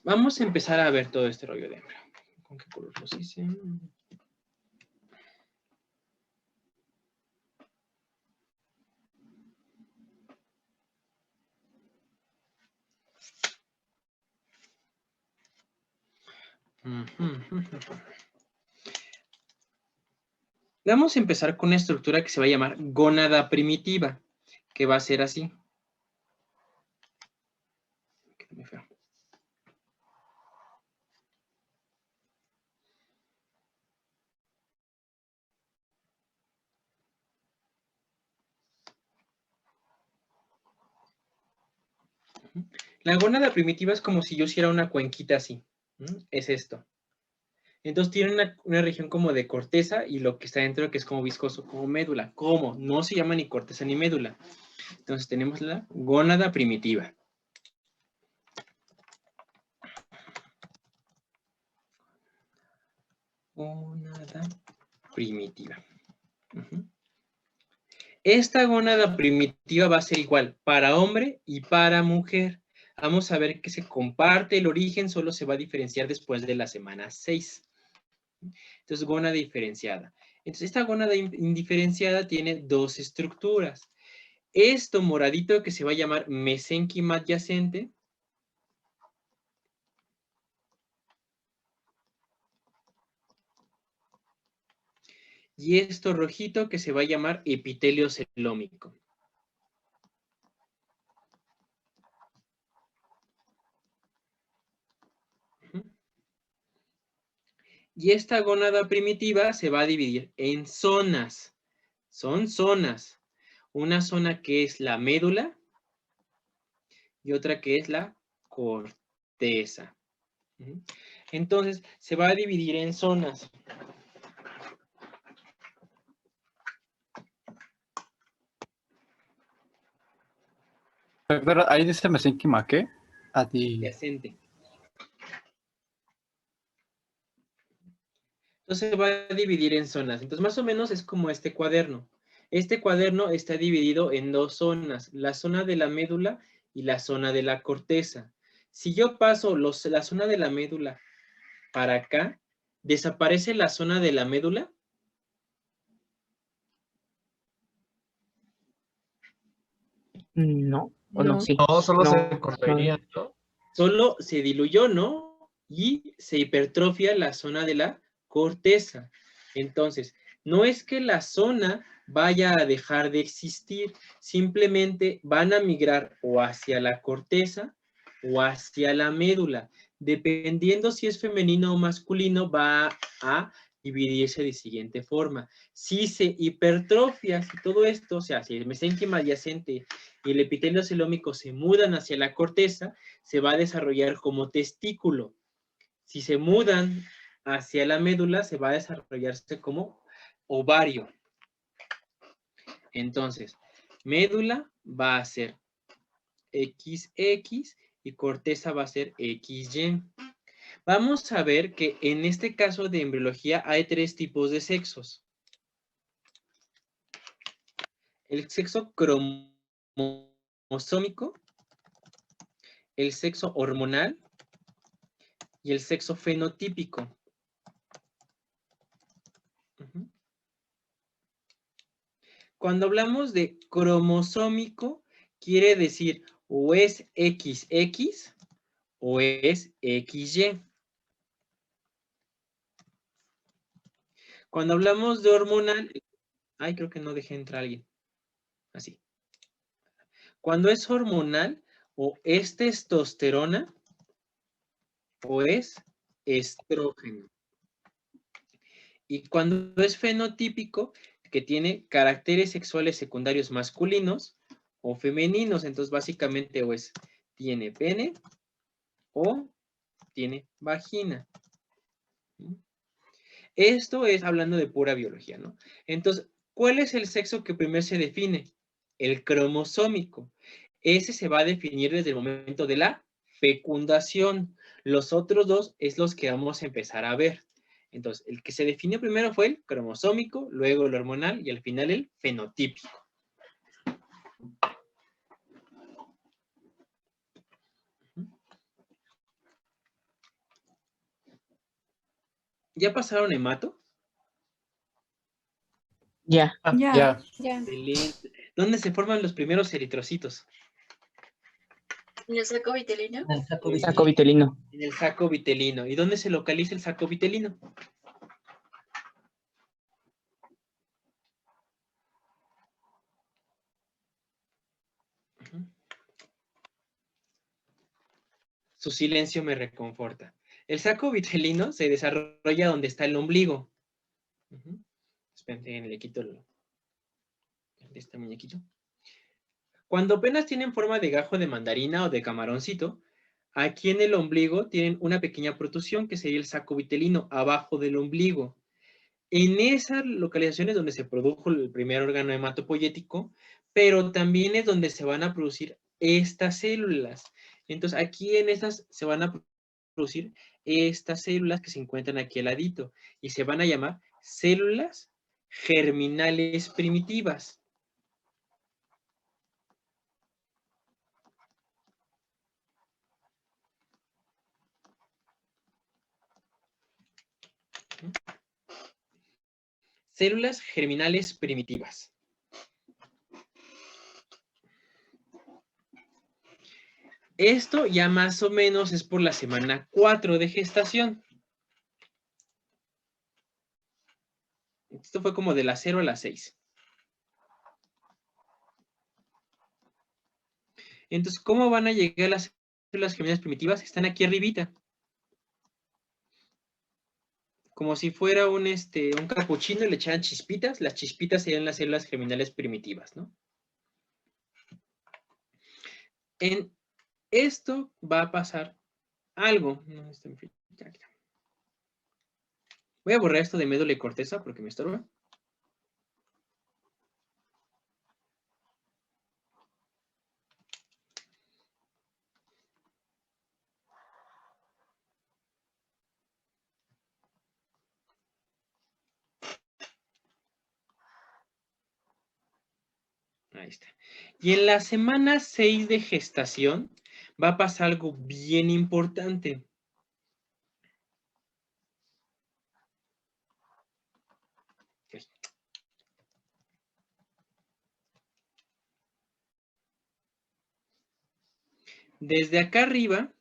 vamos a empezar a ver todo este rollo de hembra. ¿Con qué color los hice? Vamos a empezar con una estructura que se va a llamar gónada primitiva, que va a ser así. La gónada primitiva es como si yo hiciera una cuenquita así. Es esto. Entonces tiene una región como de corteza y lo que está dentro que es como viscoso, como médula. ¿Cómo? No se llama ni corteza ni médula. Entonces tenemos la gónada primitiva. Gónada primitiva. Esta gónada primitiva va a ser igual para hombre y para mujer. Vamos a ver que se comparte el origen, solo se va a diferenciar después de la semana 6. Entonces, gónada diferenciada. Entonces, esta gónada indiferenciada tiene dos estructuras. Esto moradito que se va a llamar mesénquima adyacente. Y esto rojito que se va a llamar epitelio celómico. Y esta gónada primitiva se va a dividir en zonas. Son zonas. Una zona que es la médula y otra que es la corteza. Entonces, se va a dividir en zonas. Doctora, ahí dice mesénquima, ¿qué? Adyacente. Entonces se va a dividir en zonas. Entonces, más o menos es como este cuaderno. Este cuaderno está dividido en dos zonas, la zona de la médula y la zona de la corteza. Si yo paso la zona de la médula para acá, ¿desaparece la zona de la médula? No, o no, sí. No, solo No, se contraería, ¿no? Solo se diluyó, ¿no? Y se hipertrofia la zona de la corteza. Entonces, no es que la zona vaya a dejar de existir, simplemente van a migrar o hacia la corteza o hacia la médula. Dependiendo si es femenino o masculino, va a dividirse de siguiente forma. Si se hipertrofia, si todo esto, o sea, si el mesénquima adyacente y el epitelio celómico se mudan hacia la corteza, se va a desarrollar como testículo. Si se mudan hacia la médula, se va a desarrollarse como ovario. Entonces, médula va a ser XX y corteza va a ser XY. Vamos a ver que en este caso de embriología hay tres tipos de sexos. El sexo cromosómico, el sexo hormonal y el sexo fenotípico. Cuando hablamos de cromosómico, quiere decir o es XX o es XY. Cuando hablamos de hormonal, ay, creo que no dejé entrar a alguien. Así. Cuando es hormonal, o es testosterona o es estrógeno. Y cuando es fenotípico, que tiene caracteres sexuales secundarios masculinos o femeninos, entonces básicamente o es tiene pene o tiene vagina. Esto es hablando de pura biología, ¿no? Entonces, ¿cuál es el sexo que primero se define? El cromosómico. Ese se va a definir desde el momento de la fecundación. Los otros dos es los que vamos a empezar a ver. Entonces, el que se definió primero fue el cromosómico, luego el hormonal y al final el fenotípico. ¿Ya pasaron hemato? Ya. Ya. Excelente. ¿Dónde se forman los primeros eritrocitos? ¿En el saco vitelino? El saco Muy saco bien. vitelino. En el saco vitelino. ¿Y dónde se localiza el saco vitelino? Ujú. Su silencio me reconforta. El saco vitelino se desarrolla donde está el ombligo. Ujú. Esperen, le quito este muñequito. Cuando apenas tienen forma de gajo de mandarina o de camaroncito, aquí en el ombligo tienen una pequeña protrusión que sería el saco vitelino, abajo del ombligo. En esas localizaciones donde se produjo el primer órgano hematopoyético, pero también es donde se van a producir estas células. Entonces, aquí en estas se van a producir estas células que se encuentran aquí al ladito y se van a llamar células germinales primitivas. Células germinales primitivas. Esto ya más o menos es por la semana 4 de gestación. Esto fue como de la 0 a la 6. Entonces, ¿cómo van a llegar las células germinales primitivas? Están aquí arribita. Como si fuera un capuchino y le echaran chispitas. Las chispitas serían las células germinales primitivas, ¿no? En esto va a pasar algo. Voy a borrar esto de médula y corteza porque me estorba. Ahí está. Y en la semana 6 de gestación va a pasar algo bien importante. Desde acá arriba,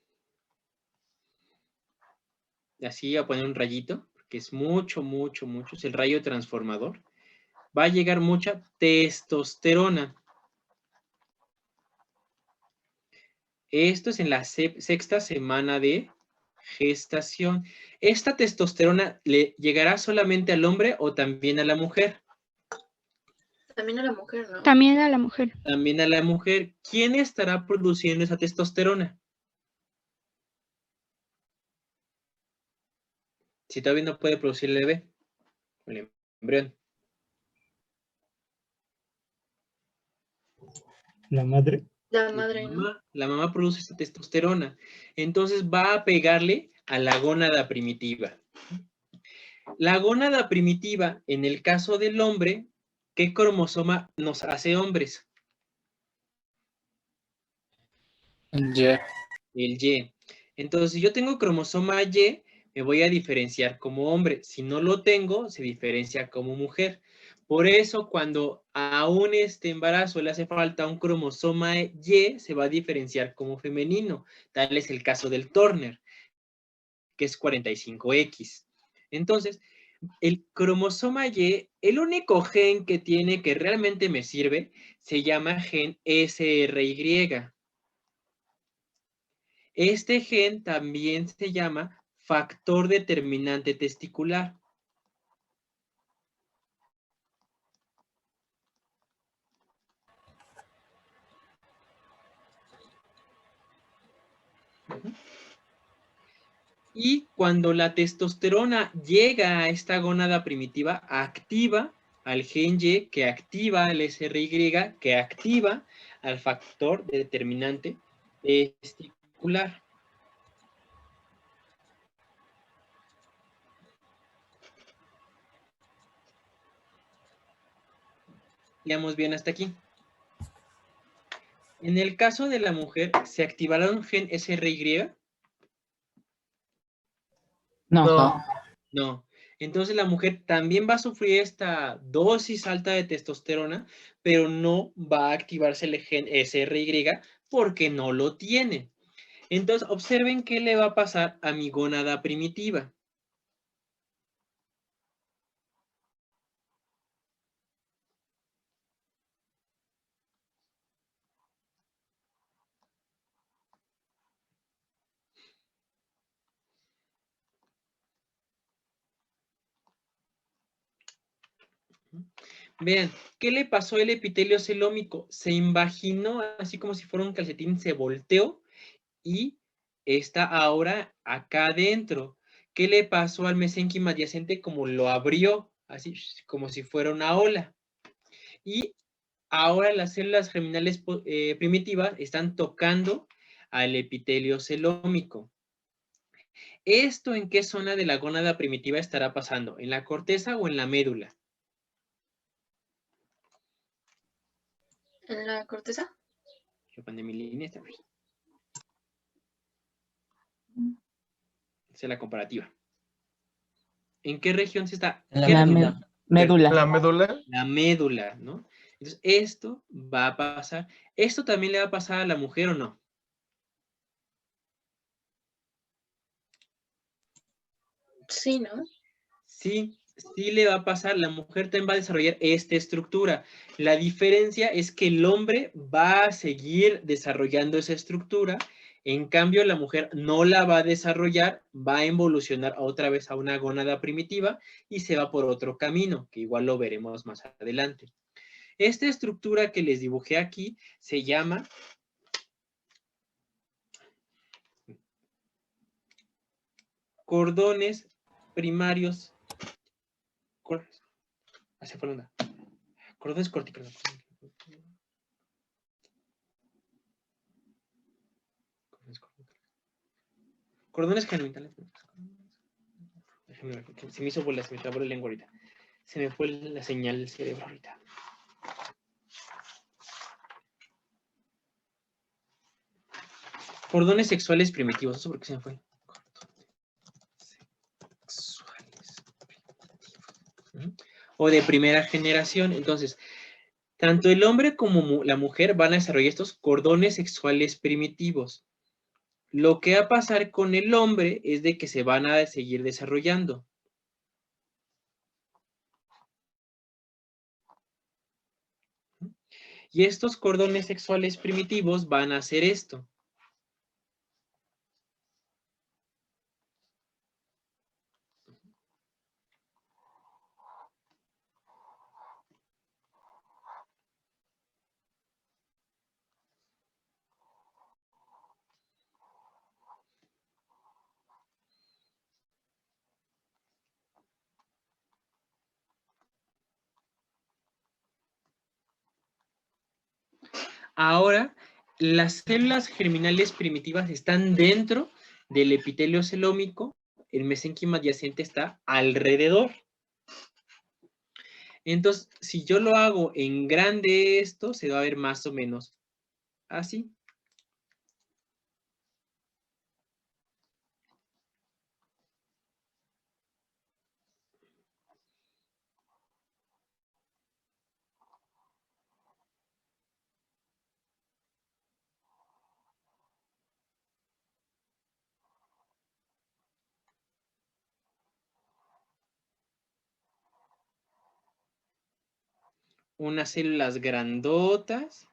así voy a poner un rayito, porque es mucho, es el rayo transformador. Va a llegar mucha testosterona. Esto es en la sexta semana de gestación. ¿Esta testosterona le llegará solamente al hombre o también a la mujer? También a la mujer, ¿no? También a la mujer. También a la mujer. ¿Quién estará produciendo esa testosterona? Si todavía no puede producir el bebé, el embrión. La madre. La madre, ¿no? La mamá produce esta testosterona. Entonces va a pegarle a la gónada primitiva. La gónada primitiva, en el caso del hombre, ¿qué cromosoma nos hace hombres? Y. El Y. Entonces, si yo tengo cromosoma Y, me voy a diferenciar como hombre. Si no lo tengo, se diferencia como mujer. Por eso, cuando a un embarazo le hace falta un cromosoma Y, se va a diferenciar como femenino. Tal es el caso del Turner, que es 45X. Entonces, el cromosoma Y, el único gen que tiene que realmente me sirve, se llama gen SRY. Este gen también se llama factor determinante testicular. Y cuando la testosterona llega a esta gónada primitiva, activa al gen Y, que activa al SRY, que activa al factor determinante testicular. Veamos bien hasta aquí. En el caso de la mujer, ¿se activará un gen SRY? No. No. Entonces la mujer también va a sufrir esta dosis alta de testosterona, pero no va a activarse el gen SRY porque no lo tiene. Entonces observen qué le va a pasar a mi gónada primitiva. Vean, ¿qué le pasó al epitelio celómico? Se invaginó así como si fuera un calcetín, se volteó y está ahora acá adentro. ¿Qué le pasó al mesénquima adyacente? Como lo abrió, así como si fuera una ola. Y ahora las células germinales primitivas están tocando al epitelio celómico. ¿Esto en qué zona de la gónada primitiva estará pasando? ¿En la corteza o en la médula? ¿En la corteza? Yo pondré mi línea. Esta es la comparativa. ¿En qué región se está? La ¿Qué médula. Médula. La médula. La médula, ¿no? Entonces, esto va a pasar. ¿Esto también le va a pasar a la mujer o no? Sí, ¿no? Sí, sí le va a pasar. La mujer también va a desarrollar esta estructura. La diferencia es que el hombre va a seguir desarrollando esa estructura. En cambio, la mujer no la va a desarrollar, va a evolucionar otra vez a una gónada primitiva y se va por otro camino, que igual lo veremos más adelante. Esta estructura que les dibujé aquí se llama cordones primarios. Hacia fue una. Cordones corticales. Cordones genitales. Se me hizo bola, se me trabó la lengua ahorita. Se me fue la señal del cerebro ahorita. Cordones sexuales primitivos. ¿Eso por qué se me fue? Sexuales primitivos. O de primera generación. Entonces, tanto el hombre como la mujer van a desarrollar estos cordones sexuales primitivos. Lo que va a pasar con el hombre es de que se van a seguir desarrollando. Y estos cordones sexuales primitivos van a hacer esto. Ahora, las células germinales primitivas están dentro del epitelio celómico, el mesénquima adyacente está alrededor. Entonces, si yo lo hago en grande esto, se va a ver más o menos así. Unas células grandotas.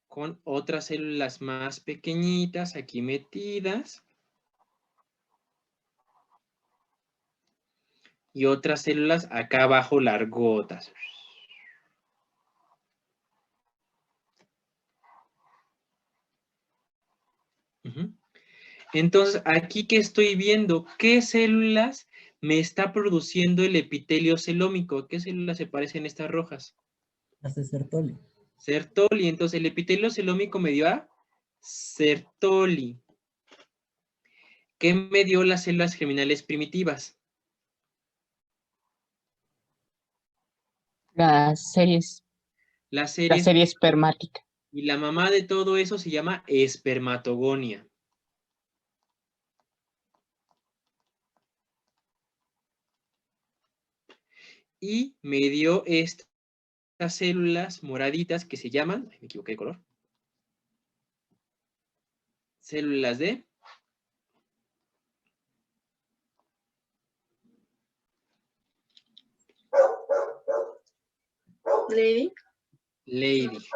Con otras células más pequeñitas aquí metidas. Y otras células acá abajo largotas. Entonces, aquí que estoy viendo, ¿qué células me está produciendo el epitelio celómico? ¿Qué células se parecen a estas rojas? Las de Sertoli. Sertoli. Entonces, el epitelio celómico me dio a Sertoli. ¿Qué me dio las células germinales primitivas? La serie espermática. Y la mamá de todo eso se llama espermatogonia. y me dio estas células moraditas que se llaman, me equivoqué de color, células de Leydig.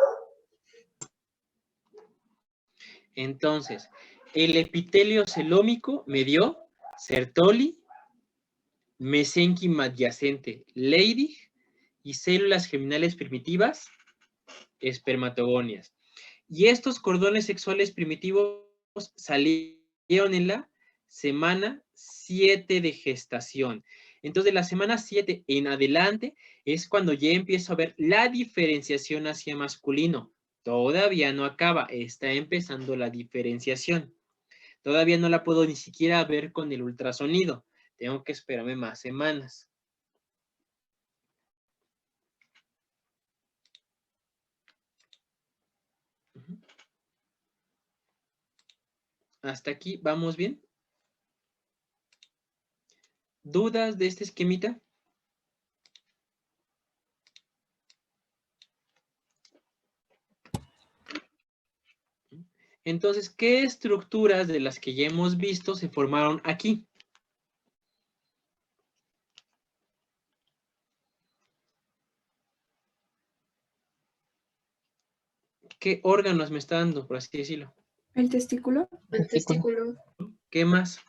Entonces, el epitelio celómico me dio Sertoli, mesénquima adyacente Leydig y células germinales primitivas espermatogonias. Y estos cordones sexuales primitivos salieron en la semana 7 de gestación. Entonces, de la semana 7 en adelante es cuando ya empiezo a ver la diferenciación hacia masculino. Todavía no acaba, está empezando la diferenciación. Todavía no la puedo ni siquiera ver con el ultrasonido. Tengo que esperarme más semanas. ¿Hasta aquí vamos bien? ¿Dudas de este esquemita? Entonces, ¿qué estructuras de las que ya hemos visto se formaron aquí? ¿Qué órganos me está dando, por así decirlo? ¿El testículo? El testículo. ¿Qué más?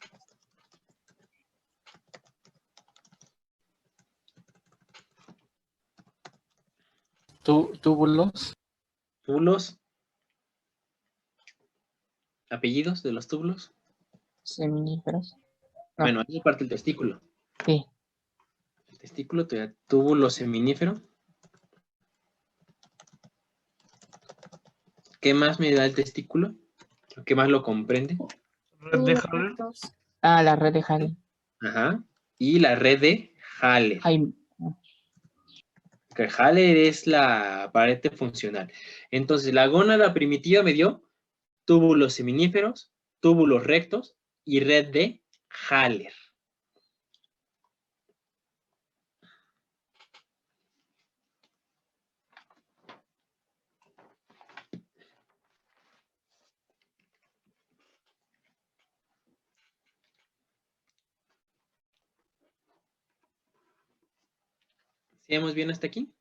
Túbulos. Túbulos. ¿Apellidos de los túbulos? Seminíferos. No. Bueno, ahí parte el testículo. Sí. El testículo, túbulo seminífero. ¿Qué más me da el testículo? ¿Qué más lo comprende? Red de Haller. Ah, la red de Haller. Ajá. Y la red de Haller. Jaime. Que Haller es la pared funcional. Entonces, la gónada primitiva me dio túbulos seminíferos, túbulos rectos y red de Haller. ¿Sigamos bien hasta aquí?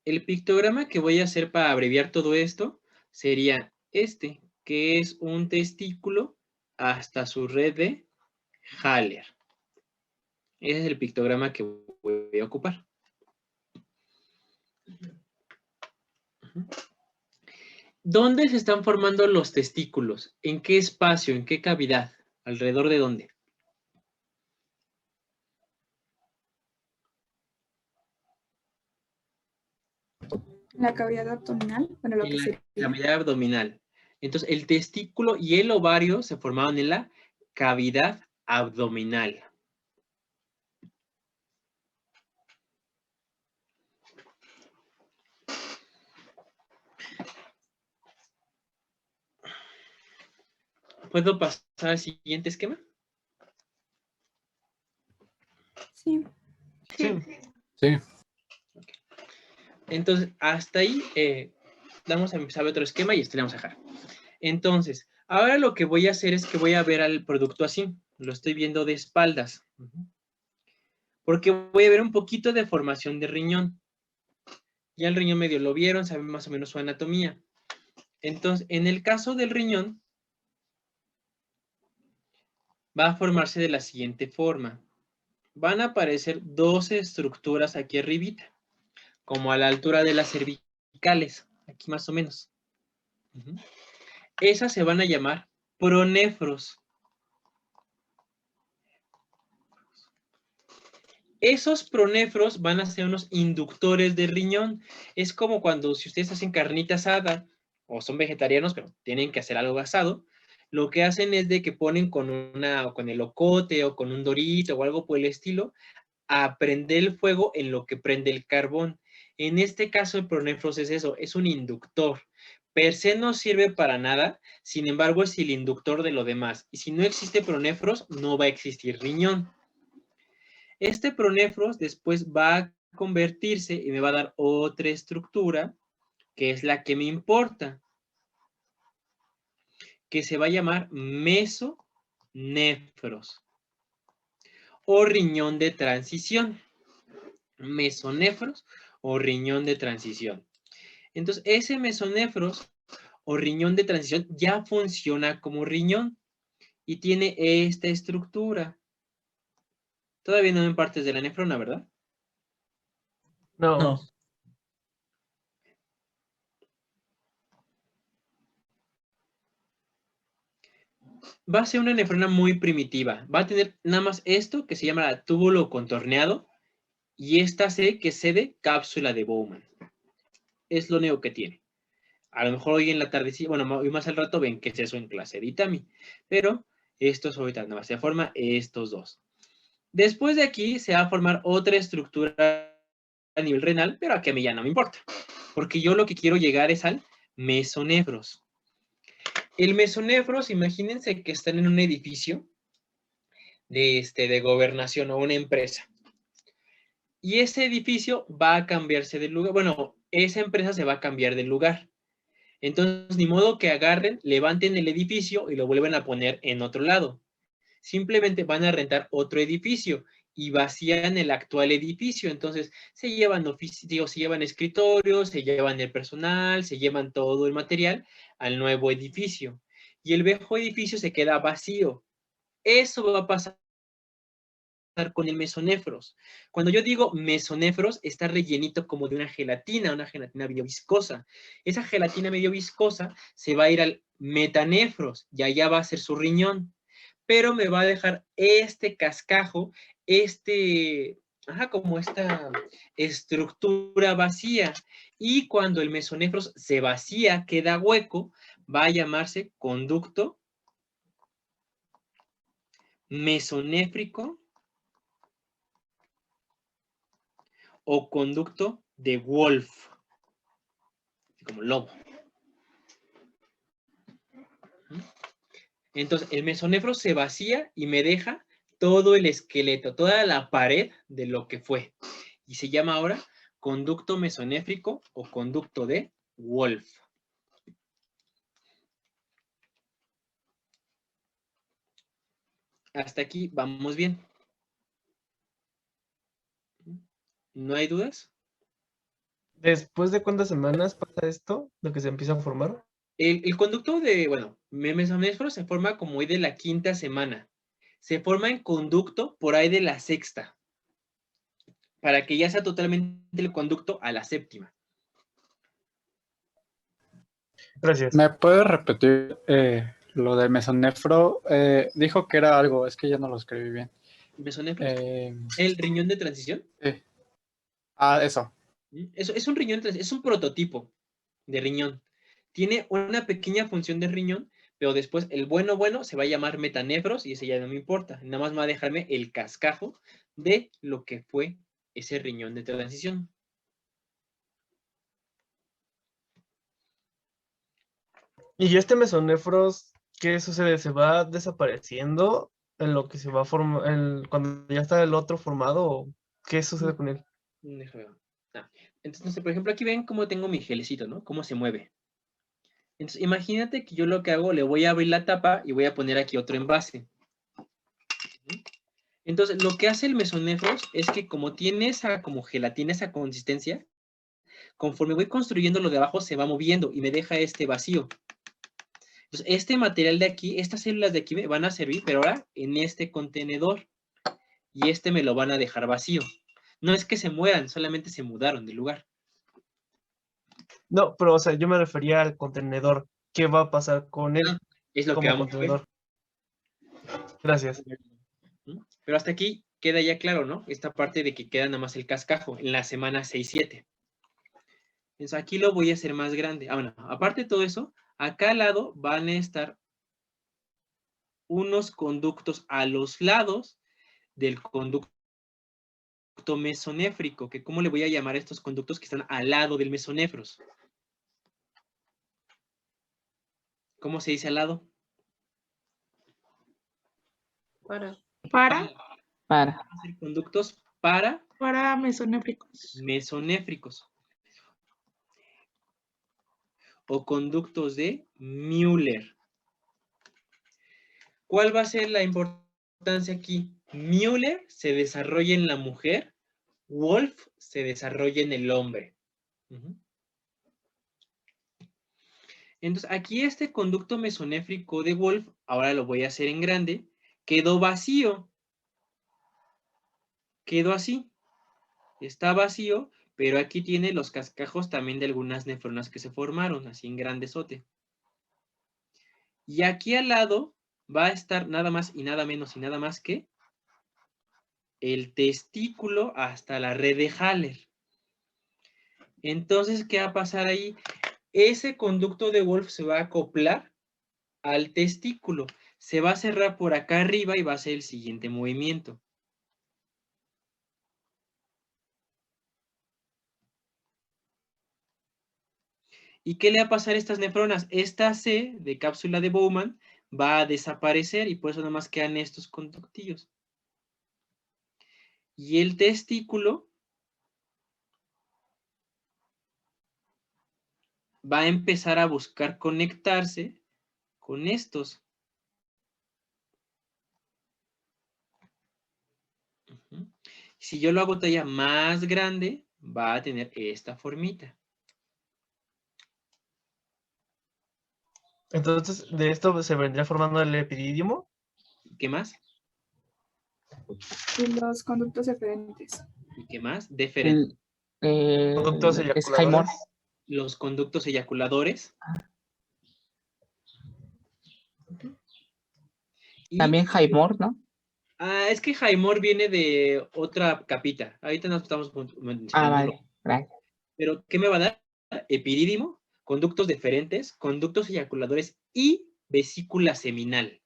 El pictograma que voy a hacer para abreviar todo esto sería este, que es un testículo hasta su red de Haller. Ese es el pictograma que voy a ocupar. ¿Dónde se están formando los testículos? ¿En qué espacio? ¿En qué cavidad? ¿Alrededor de dónde? La cavidad abdominal, bueno, lo En que la sería. cavidad abdominal. Entonces, el testículo y el ovario se formaron en la cavidad abdominal. ¿Puedo pasar al siguiente esquema? Sí. Sí. Sí. Entonces, hasta ahí vamos a empezar a ver otro esquema y este le vamos a dejar. Entonces, ahora lo que voy a hacer es que voy a ver al producto así. Lo estoy viendo de espaldas. Porque voy a ver un poquito de formación de riñón. Ya el riñón medio lo vieron, saben más o menos su anatomía. Entonces, en el caso del riñón, va a formarse de la siguiente forma. Van a aparecer dos estructuras aquí arribita, como a la altura de las cervicales, aquí más o menos. Esas se van a llamar pronefros. Esos pronefros van a ser unos inductores de riñón. Es como cuando si ustedes hacen carnita asada o son vegetarianos, pero tienen que hacer algo asado, lo que hacen es de que ponen con el ocote o con un dorito o algo por el estilo a prender el fuego en lo que prende el carbón. En este caso el pronefros es eso, es un inductor. Per se no sirve para nada, sin embargo es el inductor de lo demás. Y si no existe pronefros, no va a existir riñón. Este pronefros después va a convertirse y me va a dar otra estructura, que es la que me importa, que se va a llamar mesonefros o riñón de transición. Mesonefros o riñón de transición. Entonces, ese mesonefros o riñón de transición ya funciona como riñón y tiene esta estructura. Todavía no en partes de la nefrona, ¿verdad? No. Va a ser una nefrona muy primitiva. Va a tener nada más esto que se llama túbulo contorneado y esta C que es de cápsula de Bowman. Es lo único que tiene. A lo mejor hoy en la tarde, sí, bueno, hoy más al rato ven que es eso en clase de Itami. Pero estos ahorita nada más se forma estos dos. Después de aquí se va a formar otra estructura a nivel renal, pero aquí a mí ya no me importa. Porque yo lo que quiero llegar es al mesonefros. El mesonefros, imagínense que están en un edificio de gobernación o una empresa. Y ese edificio va a cambiarse de lugar. Bueno, esa empresa se va a cambiar de lugar. Entonces, ni modo que agarren, levanten el edificio y lo vuelvan a poner en otro lado. Simplemente van a rentar otro edificio y vacían el actual edificio. Entonces, se llevan se llevan escritorios, se llevan el personal, se llevan todo el material al nuevo edificio. Y el viejo edificio se queda vacío. Eso va a pasar con el mesonefros. Cuando yo digo mesonefros, está rellenito como de una gelatina medio viscosa. Esa gelatina medio viscosa se va a ir al metanefros y allá va a ser su riñón. Pero me va a dejar este cascajo, como esta estructura vacía. Y cuando el mesonefros se vacía, queda hueco, va a llamarse conducto mesonéfrico o conducto de Wolf, como lobo. Entonces, el mesonefro se vacía y me deja todo el esqueleto, toda la pared de lo que fue. Y se llama ahora conducto mesonéfrico o conducto de Wolf. Hasta aquí vamos bien. ¿No hay dudas? ¿Después de cuántas semanas pasa esto? ¿Lo que se empieza a formar? El conducto de, mesonefro se forma como hoy de la 5ª semana. Se forma en conducto por ahí de la 6ª. Para que ya sea totalmente el conducto a la 7ª. Gracias. ¿Me puedes repetir lo del mesonefro? Dijo que era algo, es que ya no lo escribí bien. Mesonefro, el riñón de transición. Sí. Eso. Es un riñón, es un prototipo de riñón. Tiene una pequeña función de riñón, pero después el bueno se va a llamar metanefros y ese ya no me importa. Nada más me va a dejarme el cascajo de lo que fue ese riñón de transición. ¿Y este mesonefros, qué sucede? ¿Se va desapareciendo en lo que se va a formar, cuando ya está el otro formado? ¿O qué sucede con él? Déjame ver. Entonces, por ejemplo, aquí ven cómo tengo mi gelecito, ¿no? Cómo se mueve. Entonces, imagínate que yo lo que hago, le voy a abrir la tapa y voy a poner aquí otro envase. Entonces, lo que hace el mesonefros es que como tiene esa como gelatina, esa consistencia, conforme voy construyendo lo de abajo, se va moviendo y me deja este vacío. Entonces, este material de aquí, estas células de aquí me van a servir, pero ahora en este contenedor. Y este me lo van a dejar vacío. No es que se mueran, solamente se mudaron de lugar. No, pero o sea, yo me refería al contenedor. ¿Qué va a pasar con él Es lo que como vamos a ver. contenedor? Gracias. Pero hasta aquí queda ya claro, ¿no? Esta parte de que queda nada más el cascajo en la semana 6-7. Entonces aquí lo voy a hacer más grande. Bueno, aparte de todo eso, acá al lado van a estar unos conductos a los lados del conducto mesonéfrico, que ¿cómo le voy a llamar a estos conductos que están al lado del mesonefros? ¿Cómo se dice al lado? Para. Para. Para. Van a ser conductos para Para mesonéfricos. mesonéfricos o conductos de Müller. ¿Cuál va a ser la importancia aquí? Müller se desarrolla en la mujer, Wolff se desarrolla en el hombre. Entonces, aquí este conducto mesonéfrico de Wolff, ahora lo voy a hacer en grande, quedó vacío. Quedó así. Está vacío, pero aquí tiene los cascajos también de algunas nefronas que se formaron, así en grandesote. Y aquí al lado va a estar nada más y nada menos y nada más que el testículo hasta la red de Haller. Entonces, ¿qué va a pasar ahí? Ese conducto de Wolff se va a acoplar al testículo. Se va a cerrar por acá arriba y va a hacer el siguiente movimiento. ¿Y qué le va a pasar a estas nefronas? Esta C de cápsula de Bowman va a desaparecer y por eso nada más quedan estos conductillos. Y el testículo va a empezar a buscar conectarse con estos. Si yo lo hago todavía más grande, va a tener esta formita. Entonces, de esto se vendría formando el epidídimo. ¿Qué más? Y los conductos deferentes. ¿Y qué más? Deferente. Conductos Es Highmore. eyaculadores. Los conductos eyaculadores. Y, También Highmore, ¿no? es que Highmore viene de otra capita. Ahorita nos estamos mencionando. Vale, gracias. Pero, ¿qué me va a dar? Epidídimo, conductos deferentes, conductos eyaculadores y vesícula seminal.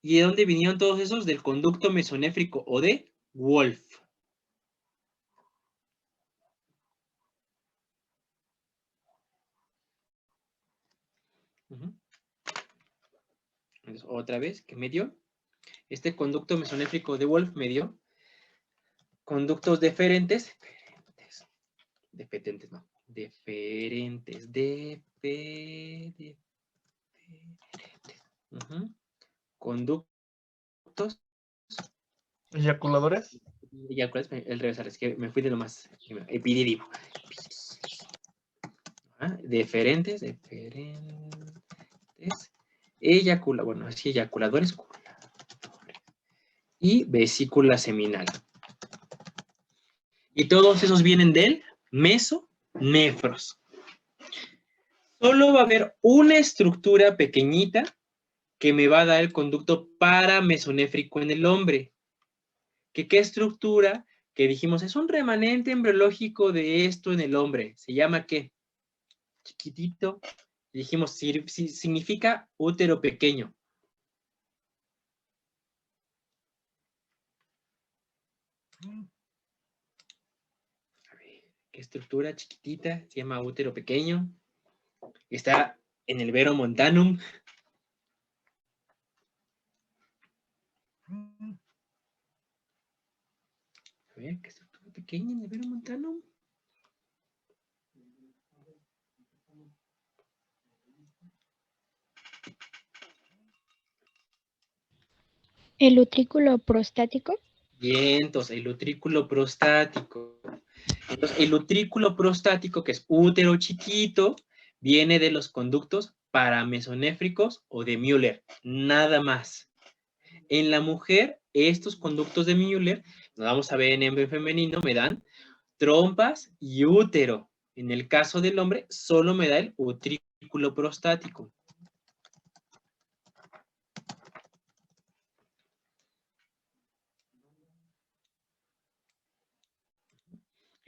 ¿Y de dónde vinieron todos esos? Del conducto mesonéfrico o de Wolff. Entonces, otra vez, ¿qué me dio? Este conducto mesonéfrico de Wolff me dio conductos deferentes, conductos Eyaculadores. el revés, es que me fui de lo más epidídimo. Deferentes, bueno, así eyaculadores y vesícula seminal. Y todos esos vienen del mesonefros. Solo va a haber una estructura pequeñita que me va a dar el conducto paramesonéfrico en el hombre. ¿Qué estructura? Que dijimos, es un remanente embriológico de esto en el hombre. ¿Se llama qué? Chiquitito. Dijimos, significa útero pequeño. A ver, ¿qué estructura chiquitita? Se llama útero pequeño. Está en el veromontanum. A ver, ¿qué estructura pequeña en el veromontanum? ¿El utrículo prostático? Bien, entonces el utrículo prostático. Entonces, el utrículo prostático, que es útero chiquito, viene de los conductos paramesonéfricos o de Müller, nada más. En la mujer, estos conductos de Müller, nos vamos a ver en femenino, me dan trompas y útero. En el caso del hombre, solo me da el utrículo prostático.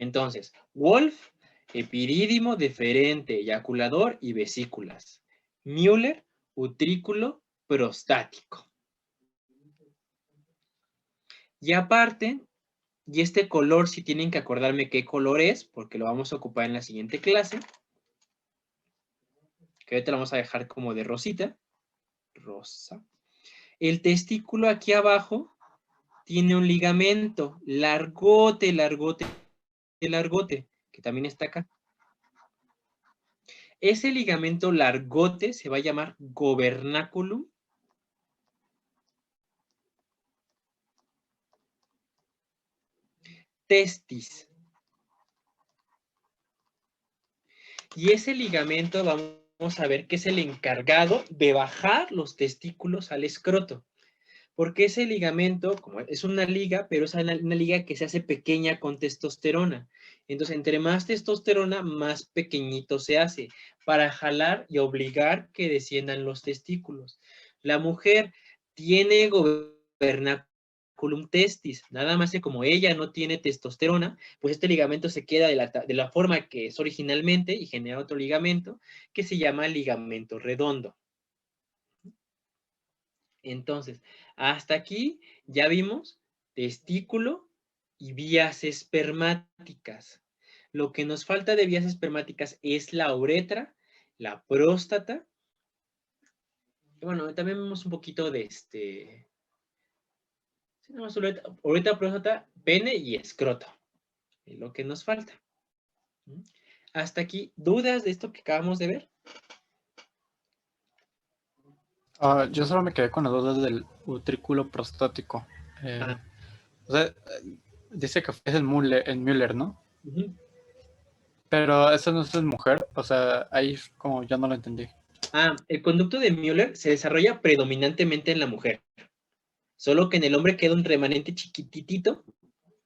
Entonces, Wolff, epidídimo, deferente, eyaculador y vesículas. Müller, utrículo prostático. Y aparte, y este color sí tienen que acordarme qué color es, porque lo vamos a ocupar en la siguiente clase. Que ahorita lo vamos a dejar como de rosita. Rosa. El testículo aquí abajo tiene un ligamento largote, largote, largote, que también está acá. Ese ligamento largote se va a llamar gobernaculum testis. Y ese ligamento vamos a ver que es el encargado de bajar los testículos al escroto. Porque ese ligamento, como es una liga, pero es una liga que se hace pequeña con testosterona. Entonces, entre más testosterona, más pequeñito se hace para jalar y obligar que desciendan los testículos. La mujer tiene gobernaculum testis, nada más que como ella no tiene testosterona, pues este ligamento se queda de la forma que es originalmente y genera otro ligamento que se llama ligamento redondo. Entonces, hasta aquí ya vimos testículo y vías espermáticas. Lo que nos falta de vías espermáticas es la uretra, la próstata. Y bueno, también vemos un poquito de uretra, próstata, pene y escroto. Es lo que nos falta. Hasta aquí, ¿dudas de esto que acabamos de ver? Yo solo me quedé con las dudas del utrículo prostático. O sea, dice que es el Müller, ¿no? Uh-huh. Pero eso no es mujer, o sea, ahí como ya no lo entendí. El conducto de Müller se desarrolla predominantemente en la mujer. Solo que en el hombre queda un remanente chiquititito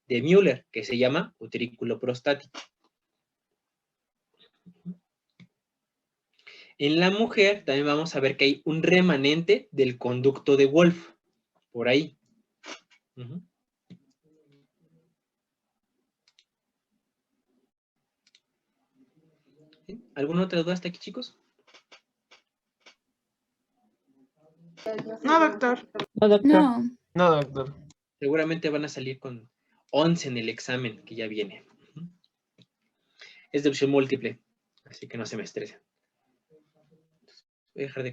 de Müller, que se llama utrículo prostático. En la mujer también vamos a ver que hay un remanente del conducto de Wolf, por ahí. Uh-huh. ¿Sí? ¿Alguna otra duda hasta aquí, chicos? No, doctor. No, doctor. No. No, doctor. Seguramente van a salir con 11 en el examen que ya viene. Uh-huh. Es de opción múltiple, así que no se me estresen. Voy a dejar de